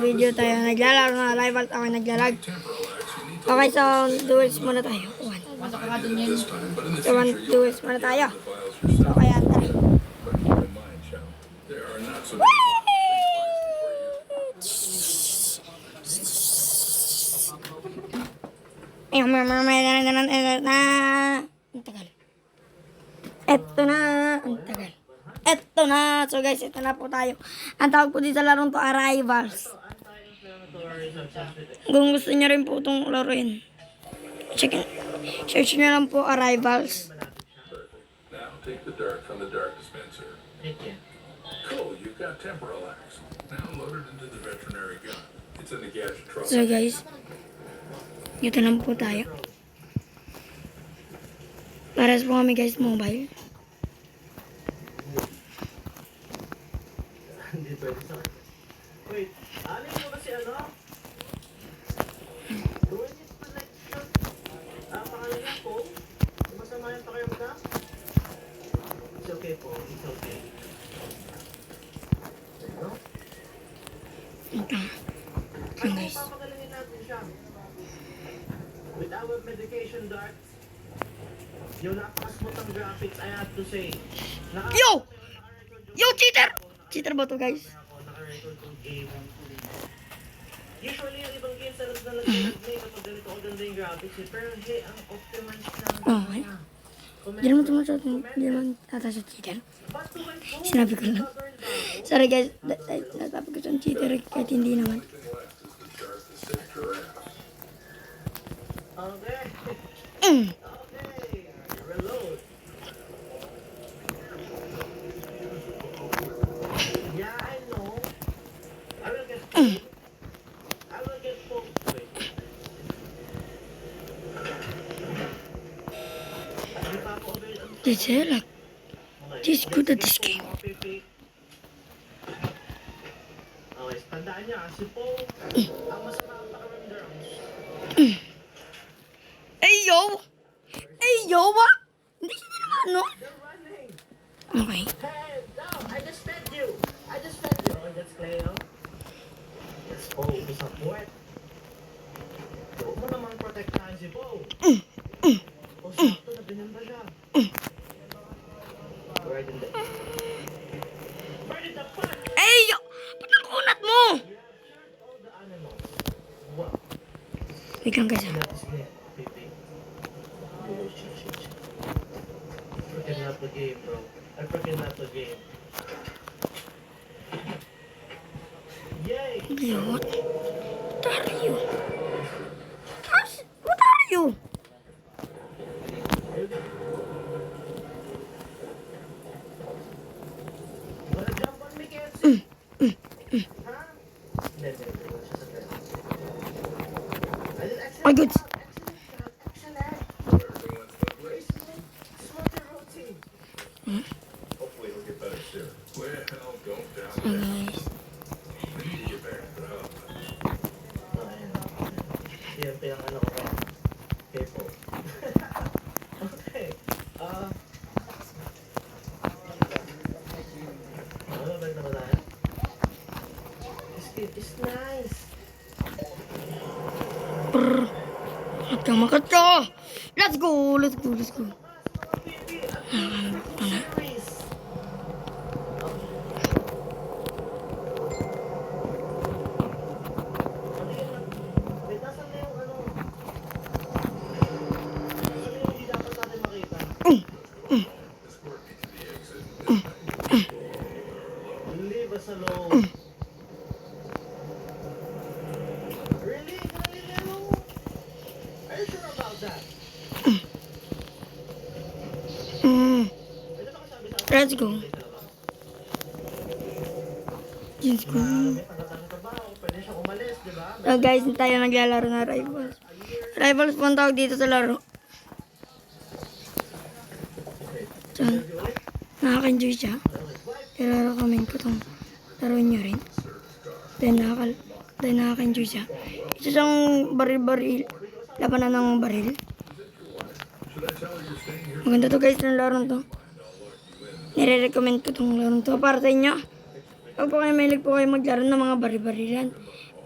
video tayo naglalaro na rival ako naglalag. Okay, so duels muna tayo. Masok ka dun yun. So duels muna tayo. So kaya tara. Ang tagal. Eto na. So guys, ito na po tayo. Ang tawag po dito sa larong to, Arrivals. Kung gusto niyo rin po itong laruin, search nyo lang po Arrivals. Now take the dart from the dart dispenser. Cool, you've got temporal axe. Now load it into the veterinary gun. It's in the gadget truck. So guys, dito lang po tayo. Pares po kami guys mobile. Hindi pwede sa akin. Wait, alin mo kasi ano? Doing it to like shot. Pangalan niya po. Masama yung pakiramdam. It's okay po, it's okay. No? Ito. So guys. Papagalingin natin siya. With our medication darts, yung napaka-smooth ang graphics, I have to say. Yo! Yo, cheater! Cheater ba to guys? Naka-record yung game. Usually, yung ibang games alam na nag-play kapag ganito ko ganda yung graphics eh. Pero hindi, ang optimized lang. Okay. Hindi naman tumasot. Hindi naman tata sa cheater. Sinabi ko lang. Sorry guys. Natabi ko sa cheater kahit hindi naman. Okay. Mm. Okay. Reload. Yeah, I know. I will get poked. I will get poked. Wait. Hindi pa ako over ang Dizelak. She's good at this game. Okay, tandaan niya, si Paul, ang masama ang pakiramdam. Ayo! Ayo ba? Hindi siya naman ano? You're running. Okay. Hey, no, I just fed you. I just fed you. Oh, that's Cleo. That's Paul, isa puwet. Huwag mo naman protektahan si Paul. O sakto na binamba siya. Right in the... Right in the butt! Ayo! Ba't ang kunat mo? All the animals. Wow. Wait lang guys. That is it, baby. Oh, shit. I freaking love the game, bro. I freaking love the game. Yay! Hey, what are you? What are you? Wanna jump on me, KFC? Huh? Hindi, wala siya sa pera. I did excellent. My goods. Excellent. Smoothie routine. Hopefully it'll get better soon. Well, don't doubt So it. guys. We need to get back to the hub. Yan, pinang-ano ko rin. Okay po. Okay. Ano ba na ba tayo? This game is nice. Makat ka! Let's go! Let's go! Let's go! Series. Wait, nasan na yung ano? Nasan na yung hindi dapat natin makita? This work needs to be exit. Leave us alone. Really? Galileo? Are you sure about that? Pwede ba kasabi sa akin? Let's go! Let's go! May tagatang ka ba? O pwede siyang umalis, di ba? So guys, hindi tayo naglalaro ng Rivals. Rivals po ang tawag dito sa laro. So, nakaka-enjoy siya. Pero comment ko itong laruin nyo rin. Then nakaka-enjoy siya. Isa siyang baril-baril. Labanan ng baril. Maganda to guys ng laro to. Nire-recommend ko itong laro to para sa inyo. Pag po kayo mahilig po kayo maglaro ng mga baril-barilan.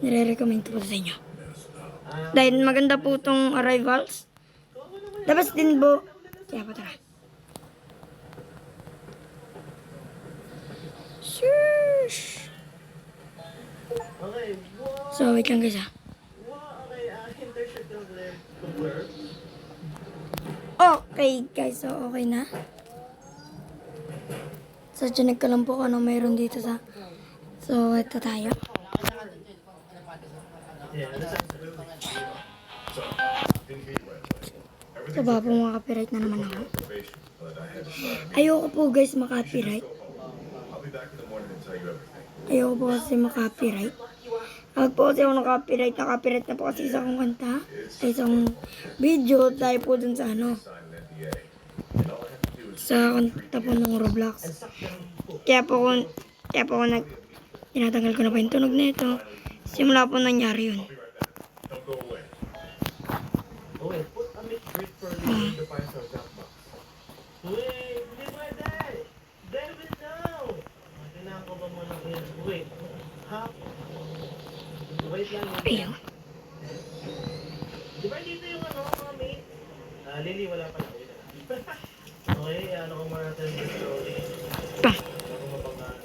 Nire-recommend ko po sa inyo. Dahil maganda po itong Arrivals. Labas din po. Kaya po tara. Shush! Okay, wow. So, wait lang guys ha. Wow, okay, internship yung blur. Okay guys, so okay na. So, chinig ko lang po kung ano mayroon dito sa... So, ito tayo. Yeah, that's So, baka po mga copyright na naman ako. Ayoko po guys makapiright. I'll be back in the morning and tell you everything. Ayoko po kasi makapiright. Pag po kasi ako nakapiright na po kasi isa kong kanta. Ay isang video dahil po dun sa ano. Sign an NDA. And all I have to do is Sa kanta po ng Roblox. Kaya po ako tinatanggal ko na po yung tunog na ito. Simula po nangyari yun. don't go away. Oh wait, put a mix break for the parts of Dropbox. Wait, hindi pwede! David, no! Kailangan ko ba muna yun? Wait, ha? Wait lang yun. Ayaw. Di ba dito yung ano, mga mate? Lily, wala pa lang. Okay, ano ko muna natin yung story. Pa. Ano ko mapangalan.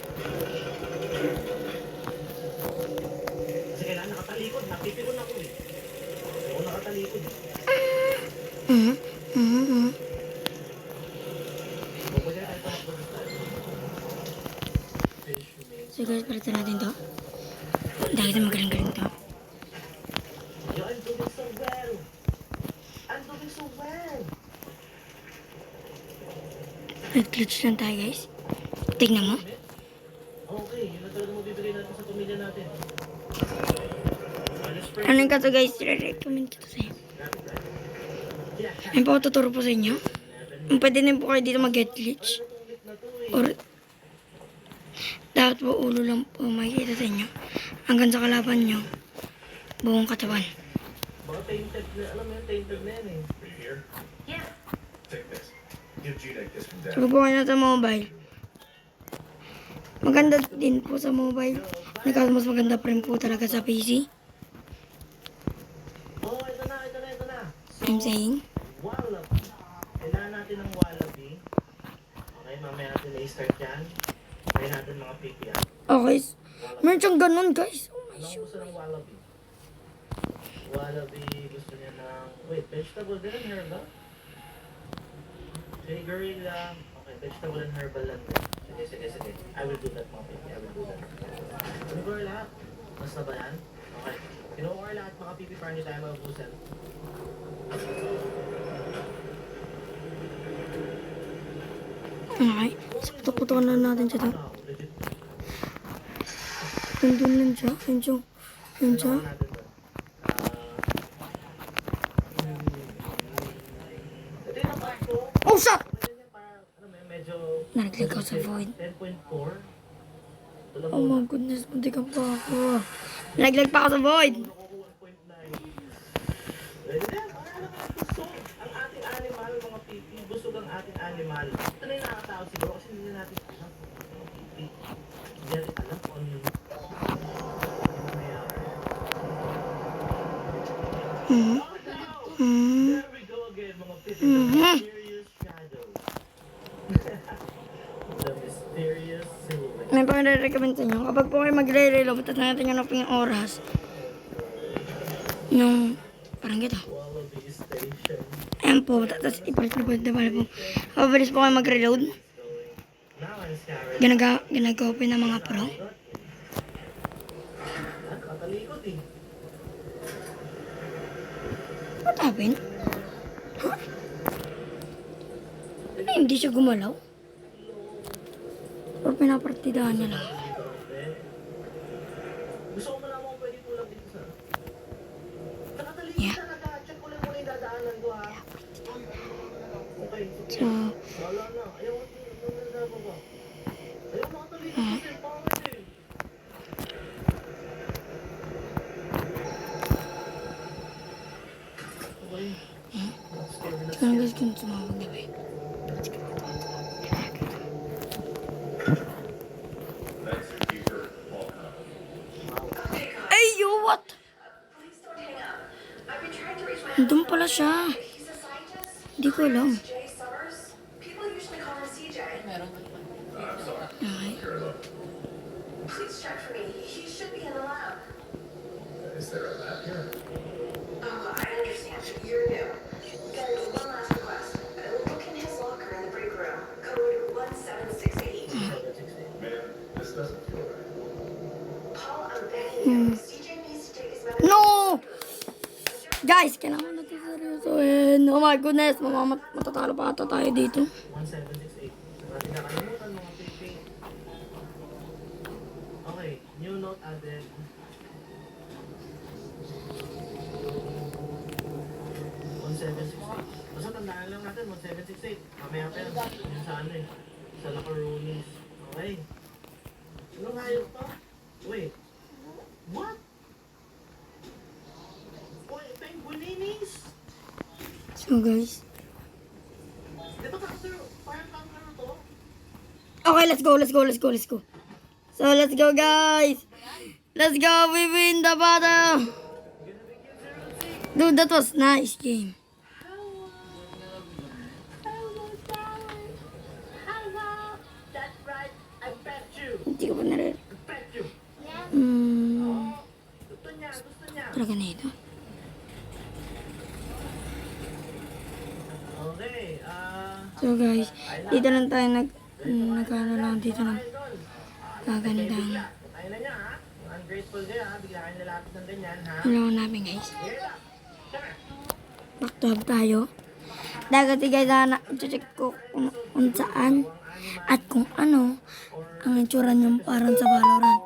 Kasi kailangan nakatalikod. Napipikon ako eh. Ako nakatalikod eh. Pwede tayo tumakbo tayo. Fish mate. So guys, palitan natin to. Dahil ito magaling-galing to. Yo, I'm doing so well. I'm doing so well. Nag-glitch lang tayo guys. Tignan mo. Okay, yun na talaga mabibigay natin sa pamilya natin. Anong ka to guys? I-recommend ko to sa'yo. Ayun po ako tuturo po sa inyo. Pwede din po kayo dito mag-get glitch. Or dapat po ulo lang po makikita sa inyo. Hanggang sa kalaban nyo. Buong katawan. Baka tainted na, alam mo yun, tainted na yan eh. Are you here? Yeah. Take this. Give Gina this from So, Dad. po kayo na sa mobile. Maganda din po sa mobile. Mas maganda pa rin po talaga sa PC. Oh, ito na. I'm saying. Wallaby. Kailangan natin ng wallaby. Okay, mamaya natin na-start yan. Kaya natin mga pipi yan. Okay. Meron siyang ganun guys. Oh my Anong shoot. gusto ng wallaby? Wallaby, gusto niya ng... Wait, vegetable din and herbal? Okay, gorilla. Okay, vegetable and herbal lang din. Sige. I will do that, mga pipi. I will do that. Ano ba lahat? Basta ba yan? Okay. Kinuha ko lahat, mga pipi, para hindi tayo mabubusan. Okay. So, putok-putok na natin siya to. Wow, legit. Nandun lang siya. Yun siya. Yun siya. Kailangan natin doon. Ito yung napak ko. Oh, shot! Pwede niya para, ano mo yun, medyo... Nalaglag ako sa void. 10.4. Tulad Oh my goodness, muntikan pa ako. Nalaglag pa ako sa void. ako 1.9. Pwede na, para alam mo yung busog. Ang ating animal, mga pipi, busog ang ating animal. Ito na yung nakakatawa siguro kasi hindi natin alam mga pipi. Hindi natin alam kung ano yung nangyayari. Mhm. Oh no! Mhm. There we go again, mga pipi. The mysterious shadow. The mysterious silhouette. May pang-recommend sa inyo. Kapag po kayo magre-reload, at natin yung yung oras. Yung, parang gito. Wallaby Station. Ayan po, tapos ipalit na pala po. Mabilis po kayo mag-reload. Now I'm scared. Ginag-open ng mga pro. Katalikot eh. What happened? Huh? Ano, hindi siya gumalaw? Or pinapartidahan niya lang? Gusto ko malaman kung pwede tulad dito sa... Nakatalikot Yeah. talaga. Check ko lang muna yung dadaanan ko ha. Okay. So, Wala na. Ayaw ko nagdadaba ba? Ayaw makatalikot kasi pangit eh. Okay. Scary na ano guys kung sumawag na ba eh? That's the keeper, Paul Connor. Ay, yo, what What? Nandun pala siya. Hindi ko alam. Okay. Please check for me. He should be in the lab. Is there a lab here? Oh, I understand. You're new. Then one last request. Look in his locker in the break room. Code 1768. Man, this doesn't feel right. Paul, I'm begging you. CJ needs to take his medicine. No! Guys, kailangan natin seryosohin. Oh my goodness, matatalo pa ata tayo dito. 1768. Hindi nakalimutan mga pipi. Okay, new note added. 1768. Basta tandaan lang natin, 1768. Mamaya pa yan. Yun sa ano eh. Sa Lacaronis. Okay. Anong hayop to? Wait. What? Wait, penguininis? So guys. Di ba fire conqueror to? Okay, let's go. So let's go guys. Let's go, we win the battle. Dude, that was nice game. That's right. I bet you. Hindi ko pa narinig. I bet you. Gusto niya. Talaga na ito. Okay, So guys, dito lang tayo nagkano lang dito ng kagandang Tayo na niya ha. Ungrateful kayo ha. Bigla kayo nilapit ng ganyan ha. ilaw namin guys. Here na. Come here. Back to hub tayo. Dagati guys, check ko kung saan at kung ano ang itsura nyo parang sa Valorant.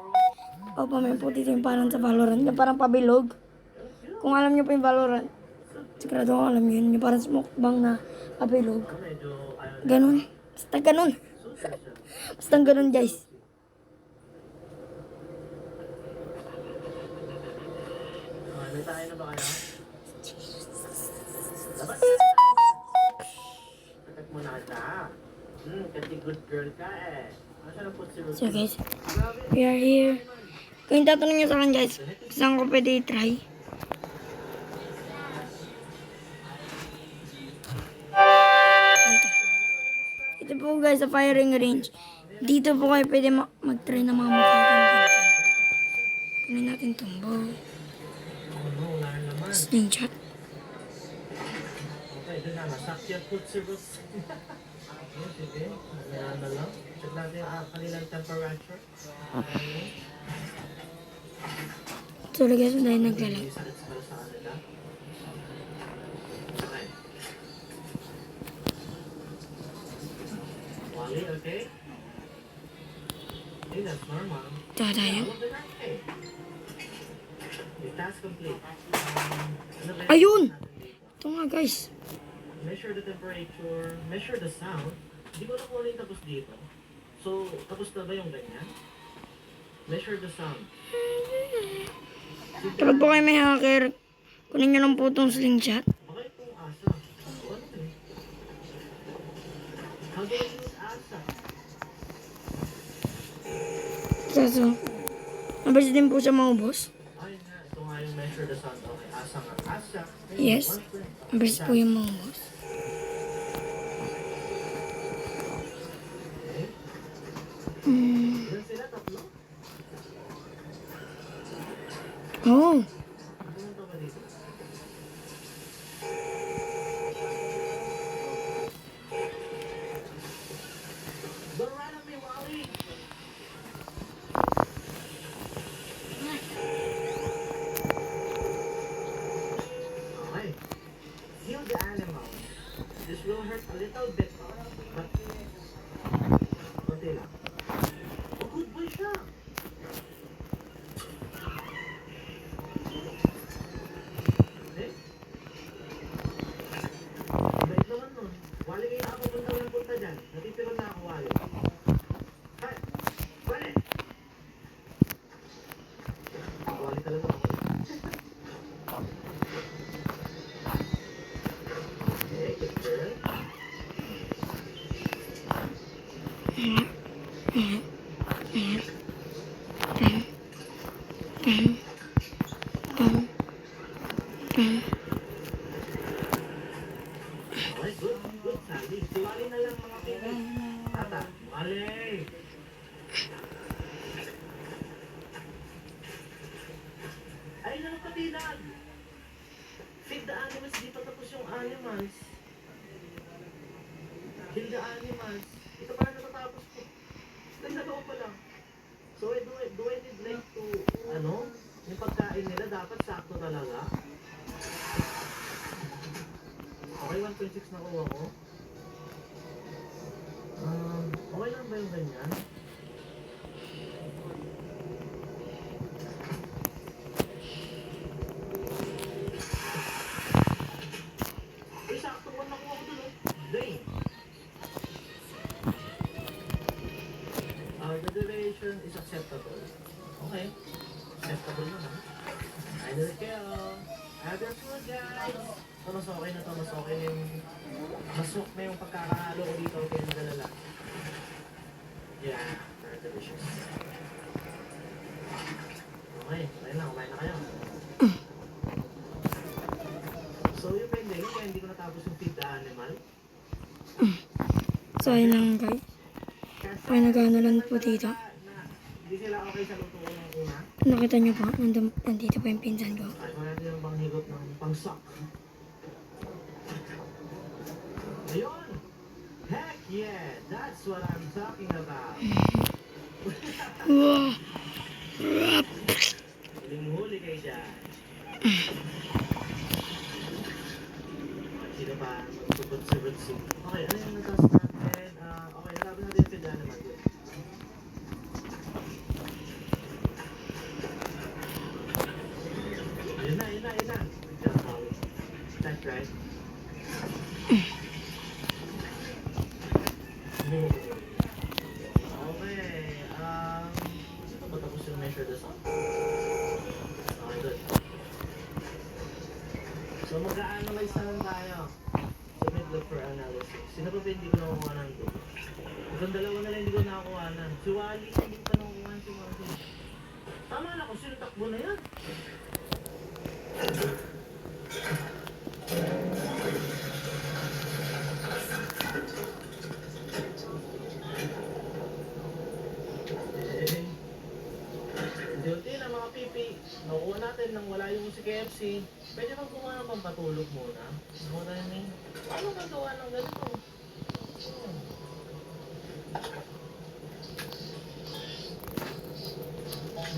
O pa may puti yung parang sa Valorant. Yung parang pabilog. Kung alam nyo pa yung Valorant, sigurado ko alam yun. Yung parang smoke bang na pabilog. Medyo ayaw. Ganun. Basta ganun. Basta ganun guys. May tayo na ba kayo? Labas. Kakat mo na kita. Kasi good girl ka eh. Asa na po si Ruth? So guys, we are here. Kung tatanong nyo sa akin guys, saan ko pwede i-try? Dito. Ito po guys sa firing range. Dito po kayo pwede mag-try ng mga makakang. Kunin natin itong bow. Oh no, wala na naman. Slingshot. Okay, doon na. Masakyat po si Ruth. Sige, meron na lang. Check natin ang kanilang temperature. So guys, dahil naglalag. May sakit para sa kanila. Okay. Wally, okay? Hey, that's normal. Ito tayo. All of the night, eh. Your task complete. Ano ba Ayun! natin dito? Ito nga guys. Measure the temperature, measure the sound. Hindi ko alam kung ano yung tapos dito. So, tapos na ba yung ganyan? Measure the sound. Kapag po kayo may hacker, kunin nyo lang po itong slingshot. Baka itong asa. O ano eh? How do I use asa? So, mabilis din po siya maubos. Ayun nga, ito nga yung measure the sound. Okay, asa nga. Asa. Yes. Mabilis po yung maubos. Ilan sila? Tatlo? Oh. Pumunta ba dito? Don't run on me, Wally! Okay. Heal the animal. This will hurt a little bit, but konti lang. Oh, good boy siya! Okay? Bait naman nun. Wali kayo nakapunta ng punta dyan. Natitira na ako, Wali. Hay! Wali! Wali talaga ako. Okay, good girl. Okay, good. Good, Sandy. Siwali na lang mga pipi. Tata, wali. Ay, nakapatilag. Feed the animals. Di pa tapos yung animals. Kill the animals. Ito pa natatapos ko. Nagdalawa pa lang. So, do I need like to, yung pagkain nila dapat sakto talaga? Okay, 1.6 na kuha ko. Okay lang ba yung ganyan? Eh, sakto ko nakuha ko dun. Dang! The duration is acceptable. Okay. Acceptable na ha. I don't care. Have your food, guys! So, mas okay na to. Mas okay na yung... Mas hook na yung pagkakahalo ko dito. Okay na dalala. Yeah. Very delicious. Okay. Kumain na. Kumain na kayo. So, yung pending, kaya hindi ko natapos yung feed the animal. So, ayun lang guys. Ay, nag-ano lang po dito. Hindi sila okay sa luto ko ng una. Nakita niyo po, nandito po yung pinsan ko. Ay, kung natin yung panghigot ng pang-sock. Ayun! Heck yeah! That's what I'm talking about! Wow! Huling-huli kayo dyan. Sino pa magsubot-subot-si? Okay, ano yung natas natin? Okay, nalaban natin yung pida naman. Good. Yun na. That's right. Okay, ito ba tapos yung measure this up? Okay, good. So, mag-a-analyze na lang tayo. Submit look for analysis. Sino ba hindi ko nakukuha ng ito? Itong dalawa na lang hindi ko nakakuha ng. Si Wally, hindi ko pa nakukuha si Wally. Tama na kung sino takbo na yan. Duty na mga pipi. Nakuha natin nang wala yung si KFC. Pwede bang kumuha ng pampatulog muna? Ano na yun eh? Paano gagawa ng ganito?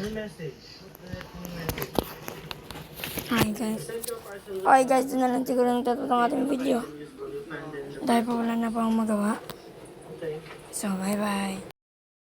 New message. New message. Hi guys. Send your parcel. Okay guys, doon na lang siguro nagtatapos ang ating video. Dahil po wala na po akong magawa. Okay. So, bye bye.